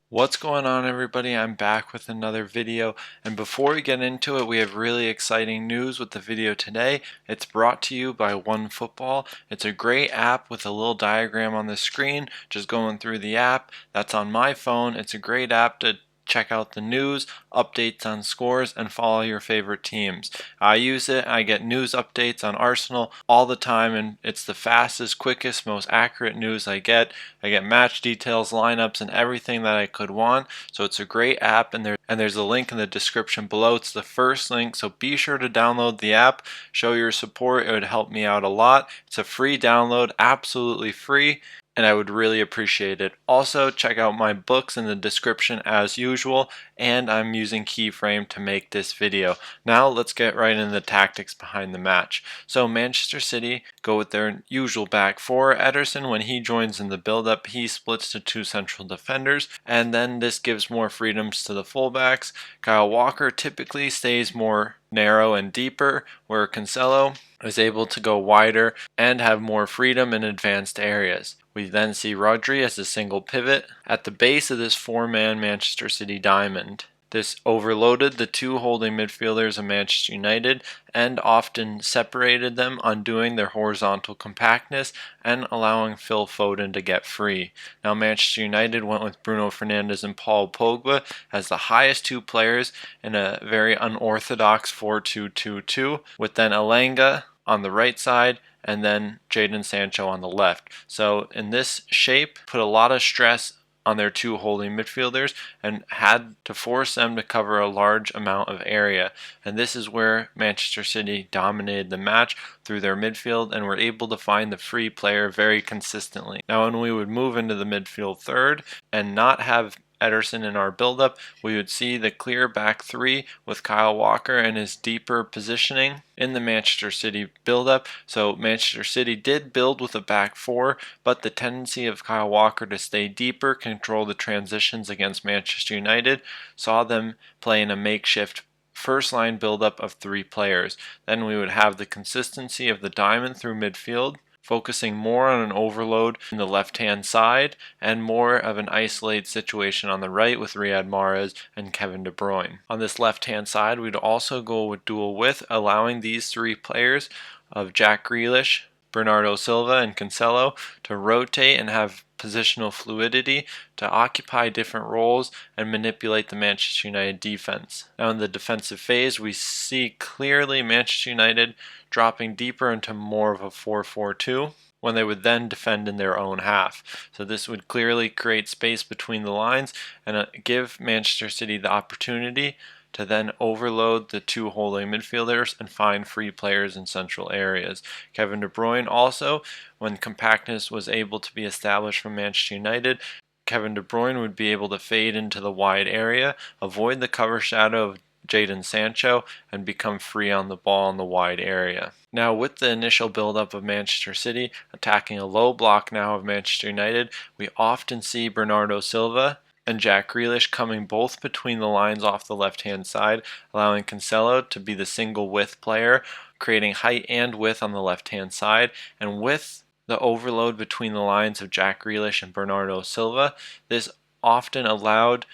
What's going on, everybody? I'm back with another video, and before we get into it, we have really exciting news with the video today. It's brought to you by OneFootball. It's a great app with a little diagram on the screen, just going through the app. That's on my phone. It's a great app to check out the news, updates on scores, and follow your favorite teams. I use it. I get news updates on Arsenal all the time, and it's the fastest, quickest, most accurate news I get. I get match details, lineups, and everything that I could want. So it's a great app, and there's a link in the description below. It's the first link, so be sure to download the app. Show your support. It would help me out a lot. It's a free download, absolutely free, and I would really appreciate it. Also, check out my books in the description as usual, and I'm using Keyframe to make this video. Now let's get right into the tactics behind the match. So Manchester City go with their usual back four. Ederson, when he joins in the build-up, he splits to two central defenders, and then this gives more freedoms to the fullbacks. Kyle Walker typically stays more narrow and deeper, where Cancelo is able to go wider and have more freedom in advanced areas. We then see Rodri as a single pivot at the base of this four-man Manchester City diamond. This overloaded the two holding midfielders of Manchester United and often separated them, undoing their horizontal compactness and allowing Phil Foden to get free. Now Manchester United went with Bruno Fernandes and Paul Pogba as the highest two players in a very unorthodox 4-2-2-2, with then Elanga on the right side and then Jadon Sancho on the left. So in this shape, put a lot of stress on their two holding midfielders and had to force them to cover a large amount of area. And this is where Manchester City dominated the match through their midfield and were able to find the free player very consistently. Now when we would move into the midfield third and not have Ederson in our build-up, we would see the clear back three with Kyle Walker and his deeper positioning in the Manchester City build-up. So Manchester City did build with a back four, but the tendency of Kyle Walker to stay deeper, control the transitions against Manchester United, saw them play in a makeshift first line build-up of three players. Then we would have the consistency of the diamond through midfield, focusing more on an overload in the left-hand side and more of an isolated situation on the right with Riyad Mahrez and Kevin De Bruyne. On this left-hand side, we'd also go with dual width, allowing these three players of Jack Grealish, Bernardo Silva, and Cancelo to rotate and have positional fluidity to occupy different roles and manipulate the Manchester United defense. Now in the defensive phase, we see clearly Manchester United dropping deeper into more of a 4-4-2 when they would then defend in their own half. So this would clearly create space between the lines and give Manchester City the opportunity to then overload the two holding midfielders and find free players in central areas. Kevin De Bruyne also, when compactness was able to be established from Manchester United, Kevin De Bruyne would be able to fade into the wide area, avoid the cover shadow of Jadon Sancho, and become free on the ball in the wide area. Now with the initial build-up of Manchester City attacking a low block now of Manchester United, we often see Bernardo Silva and Jack Grealish coming both between the lines off the left-hand side, allowing Cancelo to be the single width player, creating height and width on the left-hand side. And with the overload between the lines of Jack Grealish and Bernardo Silva, this often allowed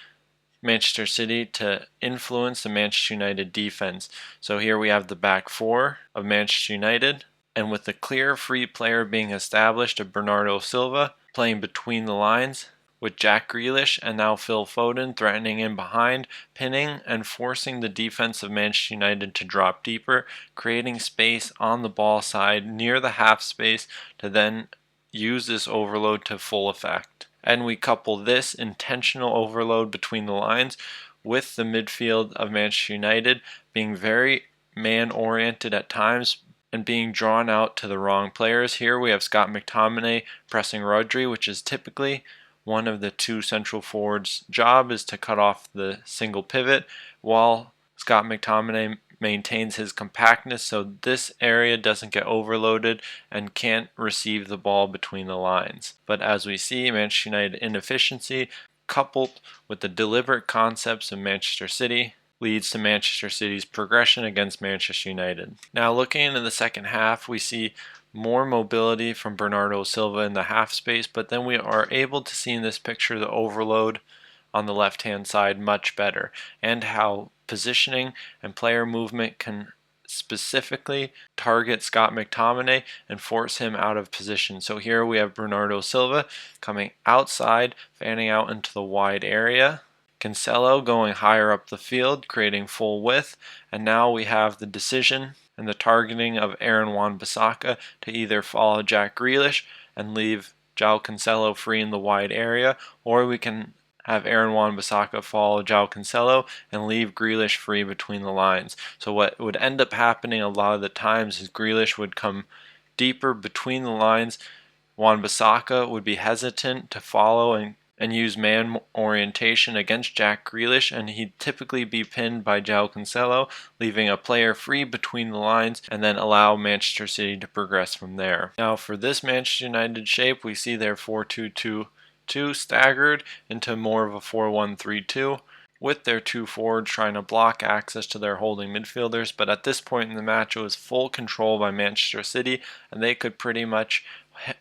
Manchester City to influence the Manchester United defense. So here we have the back four of Manchester United, and with the clear free player being established of Bernardo Silva playing between the lines, with Jack Grealish and now Phil Foden threatening in behind, pinning and forcing the defense of Manchester United to drop deeper, creating space on the ball side near the half space to then use this overload to full effect. And we couple this intentional overload between the lines with the midfield of Manchester United being very man-oriented at times and being drawn out to the wrong players. Here we have Scott McTominay pressing Rodri, which is typically one of the two central forwards' job is to cut off the single pivot, while Scott McTominay maintains his compactness so this area doesn't get overloaded and can't receive the ball between the lines. But as we see, Manchester United inefficiency coupled with the deliberate concepts of Manchester City leads to Manchester City's progression against Manchester United. Now looking into the second half, we see more mobility from Bernardo Silva in the half space, but then we are able to see in this picture the overload on the left hand side much better, and how positioning and player movement can specifically target Scott McTominay and force him out of position. So here we have Bernardo Silva coming outside, fanning out into the wide area. Cancelo going higher up the field, creating full width, and now we have the decision and the targeting of Aaron Wan-Bissaka to either follow Jack Grealish and leave João Cancelo free in the wide area, or we can have Aaron Wan-Bissaka follow João Cancelo and leave Grealish free between the lines. So what would end up happening a lot of the times is Grealish would come deeper between the lines. Wan-Bissaka would be hesitant to follow and use man orientation against Jack Grealish, and he'd typically be pinned by João Cancelo, leaving a player free between the lines, and then allow Manchester City to progress from there. Now for this Manchester United shape, we see their 4-2-2-2 staggered into more of a 4-1-3-2, with their two forwards trying to block access to their holding midfielders. But at this point in the match, it was full control by Manchester City, and they could pretty much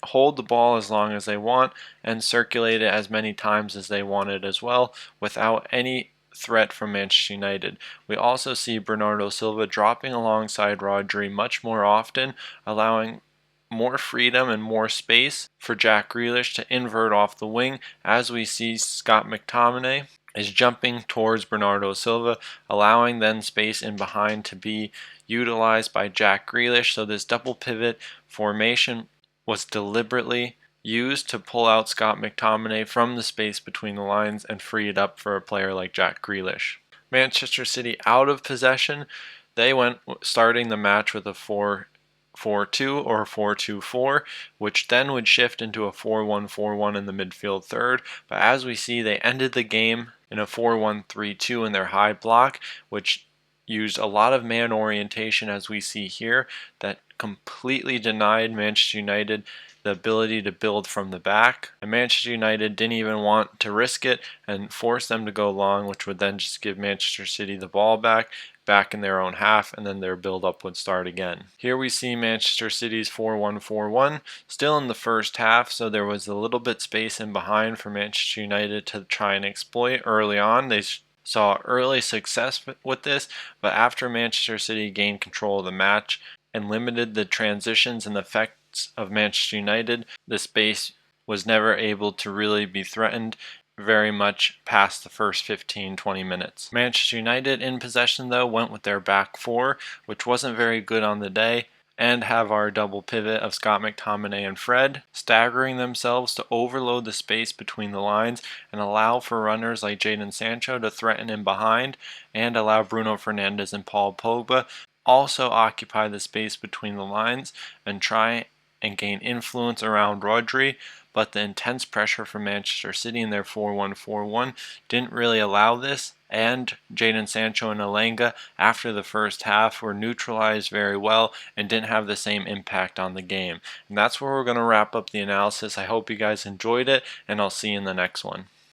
hold the ball as long as they want and circulate it as many times as they wanted as well, without any threat from Manchester United. We also see Bernardo Silva dropping alongside Rodri much more often, allowing more freedom and more space for Jack Grealish to invert off the wing, as we see Scott McTominay is jumping towards Bernardo Silva, allowing then space in behind to be utilized by Jack Grealish. So this double pivot formation was deliberately used to pull out Scott McTominay from the space between the lines and free it up for a player like Jack Grealish. Manchester City out of possession, they went starting the match with a 4-4-2 or 4-2-4, which then would shift into a 4-1-4-1 in the midfield third. But as we see, they ended the game in a 4-1-3-2 in their high block, which used a lot of man orientation, as we see here, that completely denied Manchester United the ability to build from the back. And Manchester United didn't even want to risk it and force them to go long, which would then just give Manchester City the ball back in their own half, and then their build-up would start again. Here we see Manchester City's 4-1-4-1 still in the first half, so there was a little bit space in behind for Manchester United to try and exploit early on. They saw early success with this, but after Manchester City gained control of the match and limited the transitions and the effects of Manchester United, the space was never able to really be threatened very much past the first 15-20 minutes. Manchester United in possession though went with their back four, which wasn't very good on the day, and have our double pivot of Scott McTominay and Fred, staggering themselves to overload the space between the lines and allow for runners like Jadon Sancho to threaten in behind, and allow Bruno Fernandes and Paul Pogba also occupy the space between the lines and try and gain influence around Rodri. But the intense pressure from Manchester City in their 4-1-4-1 didn't really allow this, and Jadon Sancho and Elanga after the first half were neutralized very well and didn't have the same impact on the game. And that's where we're going to wrap up the analysis. I hope you guys enjoyed it, and I'll see you in the next one.